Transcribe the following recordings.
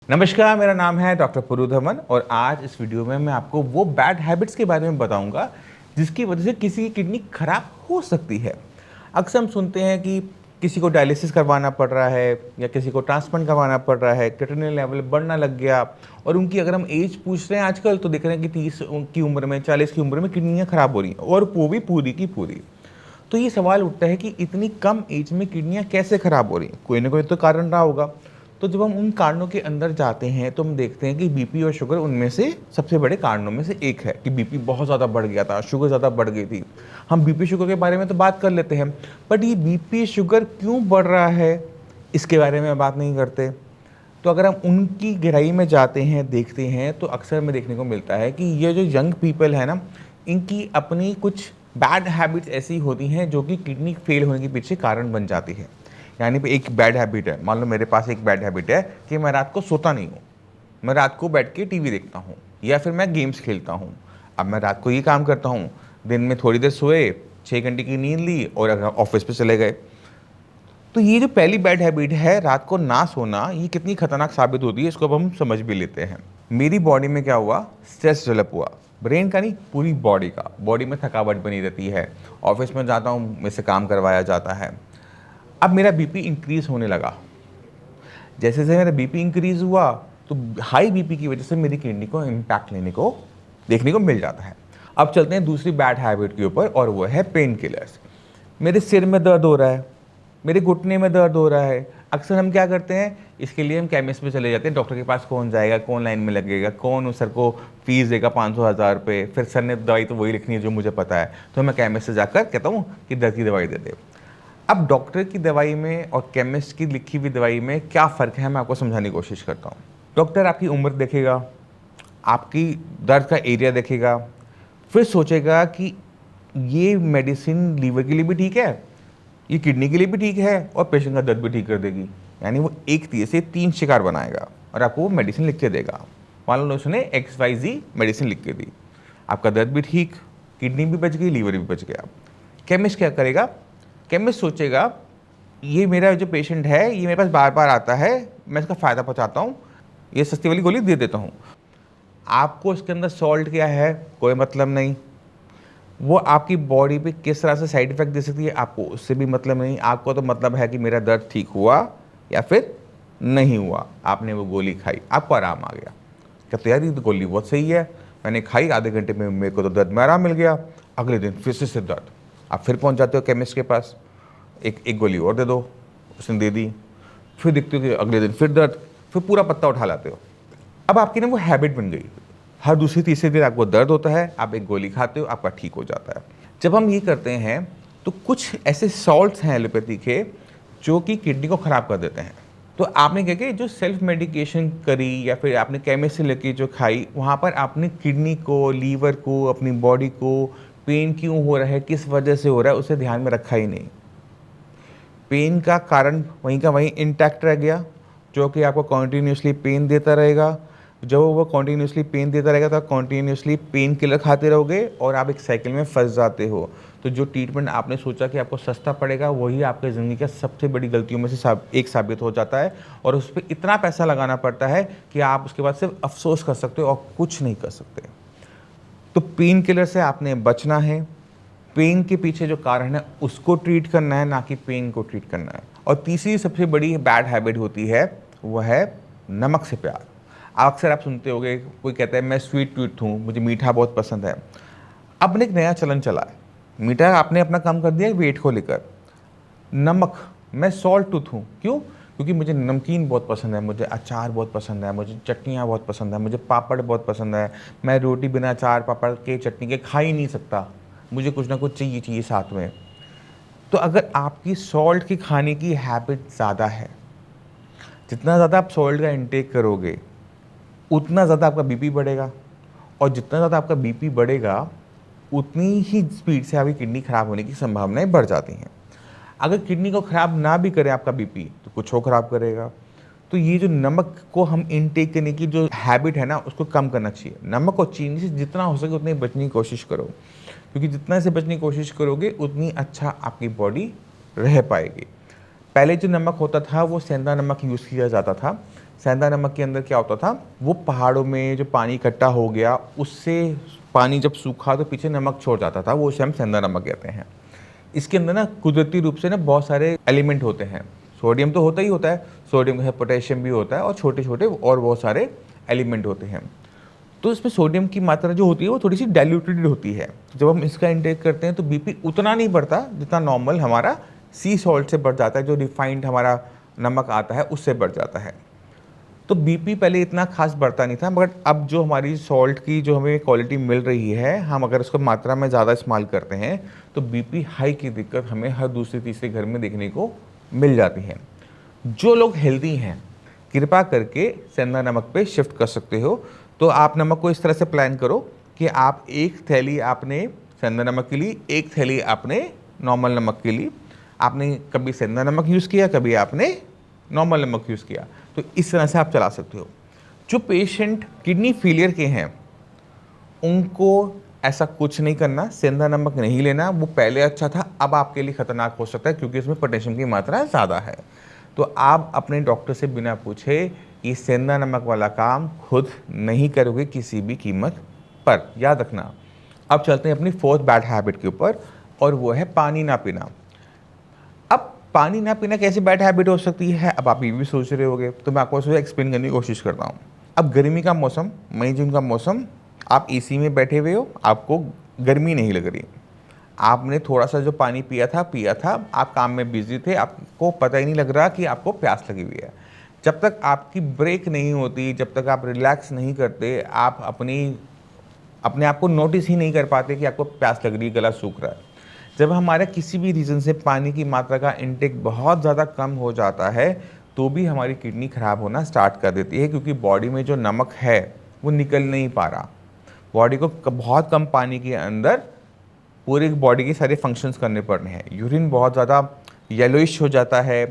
नमस्कार, मेरा नाम है डॉक्टर पुरुधमन और आज इस वीडियो में मैं आपको वो बैड हैबिट्स के बारे में बताऊंगा जिसकी वजह से किसी की किडनी खराब हो सकती है। अक्सर हम सुनते हैं कि किसी को डायलिसिस करवाना पड़ रहा है या किसी को ट्रांसप्लांट करवाना पड़ रहा है, क्रिएटिनिन लेवल बढ़ना लग गया और उनकी अगर हम एज पूछ रहे हैं आजकल तो देख रहे हैं कि 30 की उम्र में, 40 की उम्र में किडनियाँ खराब हो रही हैं और वो भी पूरी की पूरी। तो ये सवाल उठता है कि इतनी कम एज में किडनियाँ कैसे खराब हो रही हैं? कोई ना कोई तो कारण रहा होगा। तो जब हम उन कारणों के अंदर जाते हैं तो हम देखते हैं कि बीपी और शुगर उनमें से सबसे बड़े कारणों में से एक है कि बीपी बहुत ज़्यादा बढ़ गया था, शुगर ज़्यादा बढ़ गई थी। हम बीपी शुगर के बारे में तो बात कर लेते हैं, बट ये बीपी शुगर क्यों बढ़ रहा है इसके बारे में बात नहीं करते। तो अगर हम उनकी गहराई में जाते हैं, देखते हैं, तो अक्सर हमें देखने को मिलता है कि ये जो यंग पीपल है ना, इनकी अपनी कुछ बैड हैबिट्स ऐसी होती हैं जो कि किडनी फेल होने के पीछे कारण बन जाती है। यानी कि एक बैड हैबिट है, मान लो मेरे पास एक बैड हैबिट है कि मैं रात को सोता नहीं हूँ, मैं रात को बैठ के टीवी देखता हूँ या फिर मैं गेम्स खेलता हूँ। अब मैं रात को ये काम करता हूँ, दिन में थोड़ी देर सोए, 6 घंटे की नींद ली और अगर ऑफिस पे चले गए। तो ये जो पहली बैड हैबिट है, रात को ना सोना, ये कितनी खतरनाक साबित होती है इसको अब हम समझ भी लेते हैं। मेरी बॉडी में क्या हुआ, स्ट्रेस डेवलप हुआ, ब्रेन का नहीं पूरी बॉडी का। बॉडी में थकावट बनी रहती है, ऑफिस में जाता हूँ, मेरे से काम करवाया जाता है। अब मेरा बीपी इंक्रीज होने लगा। जैसे जैसे मेरा बीपी इंक्रीज हुआ तो हाई बीपी की वजह से मेरी किडनी को इम्पैक्ट देखने को मिल जाता है। अब चलते हैं दूसरी बैड हैबिट के ऊपर और वो है पेन किलर्स। मेरे सिर में दर्द हो रहा है, मेरे घुटने में दर्द हो रहा है, अक्सर हम क्या करते हैं, इसके लिए हम केमिस्ट पे चले जाते हैं। डॉक्टर के पास कौन जाएगा, कौन लाइन में लगेगा, कौन उस सर को फीस देगा 500-1000 रुपये, फिर सर ने दवाई तो वही लिखनी है जो मुझे पता है, तो मैं केमिस्ट से जाकर कहता हूँ कि दर्द की दवाई दे दे। अब डॉक्टर की दवाई में और केमिस्ट की लिखी हुई दवाई में क्या फ़र्क है, मैं आपको समझाने की कोशिश करता हूँ। डॉक्टर आपकी उम्र देखेगा, आपकी दर्द का एरिया देखेगा, फिर सोचेगा कि ये मेडिसिन लीवर के लिए भी ठीक है, ये किडनी के लिए भी ठीक है और पेशेंट का दर्द भी ठीक कर देगी। यानी वो एक तीर से 3 शिकार बनाएगा और आपको वो मेडिसिन लिख के देगा। मान लो उसने XYZ मेडिसिन लिख के दी, आपका दर्द भी ठीक, किडनी भी बच गई, लीवर भी बच गया। केमिस्ट क्या करेगा, केमिस्ट सोचेगा ये मेरा जो पेशेंट है ये मेरे पास बार बार आता है, मैं इसका फ़ायदा पहुंचाता हूँ, ये सस्ती वाली गोली दे देता हूँ। आपको इसके अंदर सॉल्ट क्या है कोई मतलब नहीं, वो आपकी बॉडी पे किस तरह से साइड इफेक्ट दे सकती है आपको उससे भी मतलब नहीं। आपको तो मतलब है कि मेरा दर्द ठीक हुआ या फिर नहीं हुआ। आपने वो गोली खाई, आपको आराम आ गया, कहते यार ये तो गोली बहुत सही है, मैंने खाई, आधे घंटे में मेरे को तो दर्द में आराम मिल गया। अगले दिन फिर से दर्द, आप फिर पहुंच जाते हो केमिस्ट के पास, एक गोली और दे दो, उसने दे दी, फिर देखते हो कि अगले दिन फिर दर्द, फिर पूरा पत्ता उठा लाते हो। अब आपकी ना वो हैबिट बन गई, हर दूसरी तीसरे दिन आपको दर्द होता है, आप एक गोली खाते हो, आपका ठीक हो जाता है। जब हम ये करते हैं तो कुछ ऐसे सॉल्ट्स हैं एलोपैथी के जो कि किडनी को ख़राब कर देते हैं। तो आपने क्या किया, जो सेल्फ मेडिकेशन करी या फिर आपने केमिस्ट से लेके जो खाई, वहाँ पर आपने किडनी को, लीवर को, अपनी बॉडी को पेन क्यों हो रहा है, किस वजह से हो रहा है, उसे ध्यान में रखा ही नहीं। पेन का कारण वहीं का वहीं इंटैक्ट रह गया, जो कि आपको कॉन्टीन्यूसली पेन देता रहेगा। जब वो कॉन्टीन्यूसली पेन देता रहेगा तो आप कॉन्टीन्यूसली पेन किलर खाते रहोगे और आप एक साइकिल में फंस जाते हो। तो जो ट्रीटमेंट आपने सोचा कि आपको सस्ता पड़ेगा, वही आपकी ज़िंदगी का सबसे बड़ी गलतियों में से एक साबित हो जाता है और उस पर इतना पैसा लगाना पड़ता है कि आप उसके बाद सिर्फ अफसोस कर सकते हो और कुछ नहीं कर सकते। तो पेन किलर से आपने बचना है, पेन के पीछे जो कारण है उसको ट्रीट करना है, ना कि पेन को ट्रीट करना है। और तीसरी सबसे बड़ी बैड हैबिट होती है वह है नमक से प्यार। अक्सर आप सुनते होंगे, कोई कहता है मैं स्वीट टूथ हूँ, मुझे मीठा बहुत पसंद है। अब ने एक नया चलन चला है, मीठा आपने अपना काम कर दिया वेट को लेकर। नमक, मैं सॉल्ट टूथ हूँ, क्यों? क्योंकि मुझे नमकीन बहुत पसंद है, मुझे अचार बहुत पसंद है, मुझे चटनियाँ बहुत पसंद है, मुझे पापड़ बहुत पसंद है, मैं रोटी बिना अचार पापड़ के चटनी के खा ही नहीं सकता, मुझे कुछ ना कुछ चाहिए साथ में। तो अगर आपकी सॉल्ट की खाने की हैबिट ज़्यादा है, जितना ज़्यादा आप सॉल्ट का इंटेक करोगे उतना ज़्यादा आपका बीपी बढ़ेगा और जितना ज़्यादा आपका बीपी बढ़ेगा उतनी ही स्पीड से आपकी किडनी खराब होने की संभावनाएं बढ़ जाती हैं। अगर किडनी को ख़राब ना भी करे आपका बीपी तो कुछ और ख़राब करेगा। तो ये जो नमक को हम इनटेक करने की जो हैबिट है ना, उसको कम करना चाहिए। नमक और चीनी से जितना हो सके उतनी बचने की कोशिश करो, क्योंकि जितना से बचने की कोशिश करोगे उतनी अच्छा आपकी बॉडी रह पाएगी। पहले जो नमक होता था वो सेंधा नमक यूज़ किया जाता था, सेंधा नमक के अंदर क्या होता था, वो पहाड़ों में जो पानी इकट्ठा हो गया उससे पानी जब सूखा तो पीछे नमक छोड़ जाता था, वो उसे हम सेंधा नमक कहते हैं। इसके अंदर ना कुदरती रूप से ना बहुत सारे एलिमेंट होते हैं। सोडियम तो होता ही होता है, सोडियम के साथ पोटेशियम भी होता है और छोटे छोटे और बहुत सारे एलिमेंट होते हैं। तो इसमें सोडियम की मात्रा जो होती है वो थोड़ी सी डाइल्यूटेड होती है। जब हम इसका इंटेक करते हैं तो बीपी उतना नहीं बढ़ता जितना नॉर्मल हमारा सी सॉल्ट से बढ़ जाता है, जो रिफाइंड हमारा नमक आता है उससे बढ़ जाता है। तो बीपी पहले इतना खास बढ़ता नहीं था, मगर अब जो हमारी सॉल्ट की जो हमें क्वालिटी मिल रही है, हम अगर उसको मात्रा में ज़्यादा इस्तेमाल करते हैं तो बीपी हाई की दिक्कत हमें हर दूसरे तीसरे घर में देखने को मिल जाती है। जो लोग हेल्दी हैं कृपा करके सेंधा नमक पे शिफ्ट कर सकते हो। तो आप नमक को इस तरह से प्लान करो कि आप एक थैली आपने सेंधा नमक के लिए, एक थैली आपने नॉर्मल नमक के लिए। आपने कभी सेंधा नमक यूज़ किया, कभी आपने नॉर्मल नमक यूज़ किया, तो इस तरह से आप चला सकते हो। जो पेशेंट किडनी फेलियर के हैं उनको ऐसा कुछ नहीं करना, सेंधा नमक नहीं लेना। वो पहले अच्छा था, अब आपके लिए खतरनाक हो सकता है क्योंकि इसमें पोटेशियम की मात्रा ज़्यादा है। तो आप अपने डॉक्टर से बिना पूछे ये सेंधा नमक वाला काम खुद नहीं करोगे किसी भी कीमत पर, याद रखना। अब चलते हैं अपनी फोर्थ बैड हैबिट के ऊपर, और वो है पानी ना पीना। अब पानी ना पीना कैसे बैड हैबिट हो सकती है, अब आप ये भी सोच रहे होगे, तो मैं आपको उसको एक्सप्लेन करने की कोशिश करता हूँ। अब गर्मी का मौसम, मई जून का मौसम, आप एसी में बैठे हुए हो, आपको गर्मी नहीं लग रही, आपने थोड़ा सा जो पानी पिया था, आप काम में बिजी थे, आपको पता ही नहीं लग रहा कि आपको प्यास लगी हुई है। जब तक आपकी ब्रेक नहीं होती, जब तक आप रिलैक्स नहीं करते, आप अपने आप को नोटिस ही नहीं कर पाते कि आपको प्यास लग रही है, गला सूख रहा है। जब हमारा किसी भी रीज़न से पानी की मात्रा का इंटेक बहुत ज़्यादा कम हो जाता है तो भी हमारी किडनी ख़राब होना स्टार्ट कर देती है, क्योंकि बॉडी में जो नमक है वो निकल नहीं पा रहा। बॉडी को बहुत कम पानी के अंदर पूरी बॉडी के सारे फंक्शंस करने पड़ने हैं। यूरिन बहुत ज़्यादा येलोइश हो जाता है,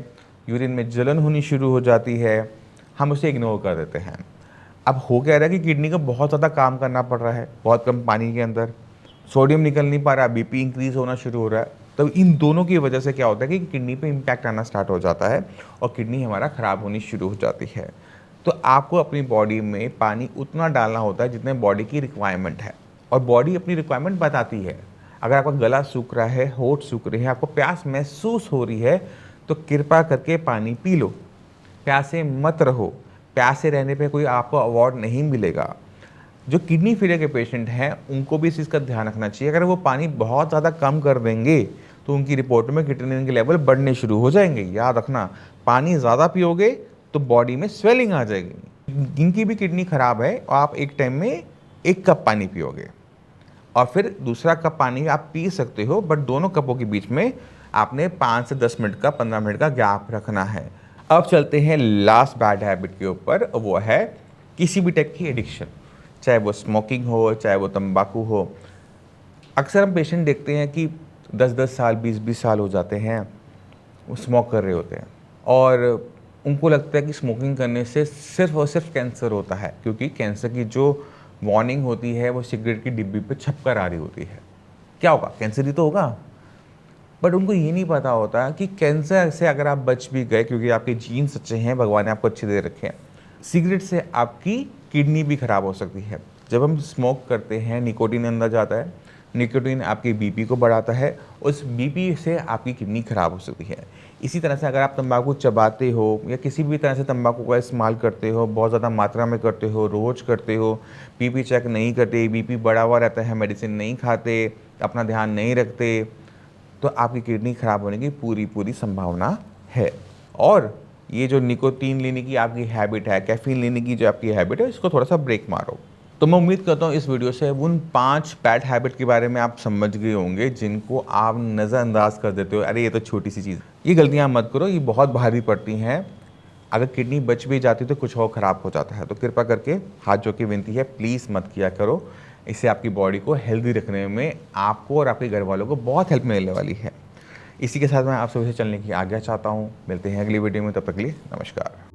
यूरिन में जलन होनी शुरू हो जाती है, हम उसे इग्नोर कर देते हैं। अब हो क्या रहा है कि किडनी को बहुत ज़्यादा काम करना पड़ रहा है, बहुत कम पानी के अंदर सोडियम निकल नहीं पा रहा, बीपी इंक्रीज होना शुरू हो रहा है। तो इन दोनों की वजह से क्या होता है कि किडनी पे इम्पैक्ट आना स्टार्ट हो जाता है और किडनी हमारा ख़राब होनी शुरू हो जाती है। तो आपको अपनी बॉडी में पानी उतना डालना होता है जितने बॉडी की रिक्वायरमेंट है, और बॉडी अपनी रिक्वायरमेंट बताती है। अगर आपका गला सूख रहा है, होंठ सूख रहे हैं, आपको प्यास महसूस हो रही है, तो कृपा करके पानी पी लो, प्यासे मत रहो। प्यासे रहने पे कोई आपको अवार्ड नहीं मिलेगा। जो किडनी फेलियर के पेशेंट हैं उनको भी इस चीज़ का ध्यान रखना चाहिए। अगर वो पानी बहुत ज़्यादा कम कर देंगे तो उनकी रिपोर्ट में क्रिएटिनिन के लेवल बढ़ने शुरू हो जाएंगे। याद रखना, पानी ज़्यादा पियोगे तो बॉडी में स्वेलिंग आ जाएगी। जिनकी भी किडनी खराब है आप एक टाइम में 1 कप पानी पियोगे और फिर दूसरा कप पानी आप पी सकते हो, बट दोनों कपों के बीच में आपने 5 से 10 मिनट का, 15 मिनट का गैप रखना है। अब चलते हैं लास्ट बैड हैबिट के ऊपर, वो है किसी भी टाइप की एडिक्शन, चाहे वो स्मोकिंग हो, चाहे वो तंबाकू हो। अक्सर हम पेशेंट देखते हैं कि 10-10 साल, 20-20 साल हो जाते हैं वो स्मोक कर रहे होते हैं, और उनको लगता है कि स्मोकिंग करने से सिर्फ और सिर्फ कैंसर होता है, क्योंकि कैंसर की जो वार्निंग होती है वो सिगरेट की डिब्बी पे छप कर आ रही होती है। क्या होगा, कैंसर ही तो होगा। बट उनको ये नहीं पता होता कि कैंसर से अगर आप बच भी गए, क्योंकि आपके जीन्स अच्छे हैं, भगवान ने आपको अच्छे दे रखे हैं, सिगरेट से आपकी किडनी भी खराब हो सकती है। जब हम स्मोक करते हैं निकोटीन अंदर जाता है, निकोटीन आपके बीपी को बढ़ाता है, उस बीपी से आपकी किडनी खराब हो सकती है। इसी तरह से अगर आप तंबाकू चबाते हो या किसी भी तरह से तंबाकू का इस्तेमाल करते हो, बहुत ज़्यादा मात्रा में करते हो, रोज़ करते हो, बीपी चेक नहीं करते, बीपी बढ़ा हुआ रहता है, मेडिसिन नहीं खाते, अपना ध्यान नहीं रखते, तो आपकी किडनी खराब होने की पूरी संभावना है। और ये जो निकोटीन लेने की आपकी हैबिट है, कैफीन लेने की जो आपकी हैबिट है, इसको थोड़ा सा ब्रेक मारो। तो मैं उम्मीद करता हूँ इस वीडियो से उन 5 बैड हैबिट के बारे में आप समझ गए होंगे जिनको आप नज़रअंदाज कर देते हो, अरे ये तो छोटी सी चीज़। ये गलतियाँ मत करो, ये बहुत भारी पड़ती हैं। अगर किडनी बच भी जाती तो कुछ और ख़राब हो जाता है। तो कृपा करके हाथ जोड़ के विनती है, प्लीज़ मत किया करो। इससे आपकी बॉडी को हेल्दी रखने में आपको और आपके घर वालों को बहुत हेल्प मिलने वाली है। इसी के साथ मैं आप सभी से चलने की आज्ञा चाहता हूँ। मिलते हैं अगली वीडियो में, तब तक के लिए नमस्कार।